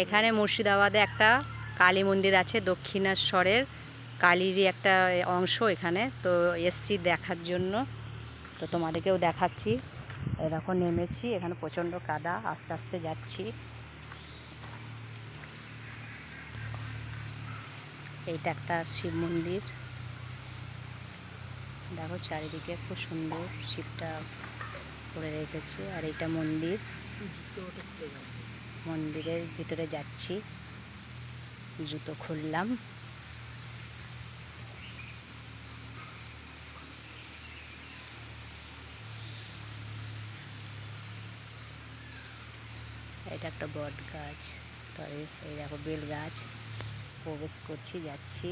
এখানে মুর্শিদাবাদে একটা কালী মন্দির আছে, দক্ষিণেশ্বরের কালীরই একটা অংশ এখানে। তো এসছি দেখার জন্য, তো তোমাদেরকেও দেখাচ্ছি। এরকম নেমেছি, এখানে প্রচণ্ড কাদা, আস্তে আস্তে যাচ্ছি। এইটা একটা শিব মন্দির, দেখো চারিদিকে খুব সুন্দর শিবটা করে রেখেছে। আর এইটা মন্দির, মন্দিরের ভিতরে যাচ্ছি, জুতো খুললাম। এটা একটা বট গাছ, তবে এই দেখো বেল গাছ। প্রবেশ করছি, যাচ্ছি।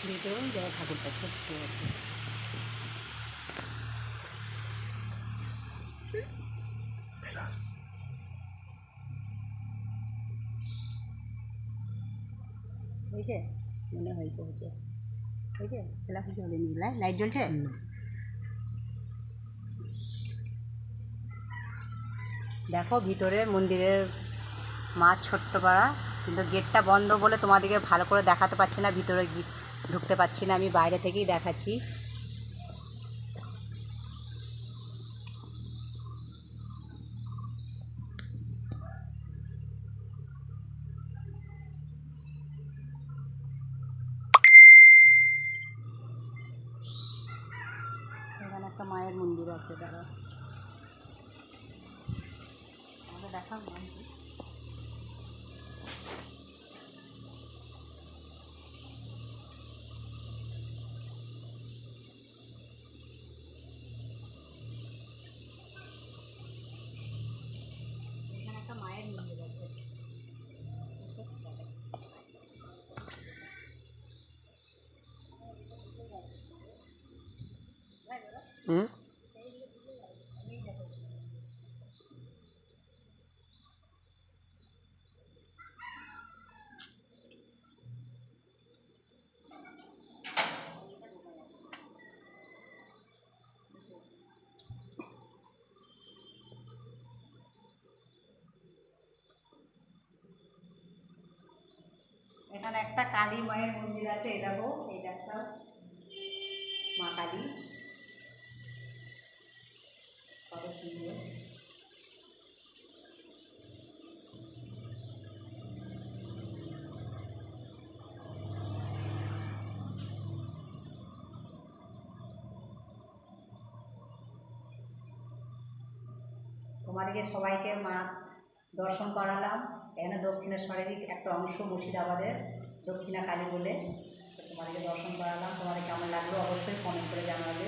ভিতরেও যায় ঠাকুরটা ছোট্ট আছে। হয়েছে, মনে হয়েছে হয়েছে হয়েছে, খেলা কিছু হলে নি। লাইট জ্বলছে। দেখো ভিতরে মন্দিরের মা ছোট্ট পাড়া, কিন্তু গেটটা বন্ধ বলে তোমাদেরকে ভালো করে দেখাতে পারছি না, ভিতরে ঢুকতে পারছি না, আমি বাইরে থেকেই দেখাচ্ছি। এখানে একটা মায়ের মন্দির আছে, দাঁড়া আমাকে দেখাও। এখানে একটা মায়ের মন্দির আছে। এখানে একটা কালী মায়ের মন্দির আছে, এই দেখো, এইটা একটা মা কালী, কত সুন্দর। তোমাদেরকে সবাইকে মা দর্শন করালাম। এখানে দক্ষিণেশ্বরেরই একটা অংশ, মুর্শিদাবাদের দক্ষিণা কালী বলে। তোমাদেরকে দর্শন করালাম, তোমাদের কেমন লাগলো অবশ্যই কমেন্ট করে জানাবে।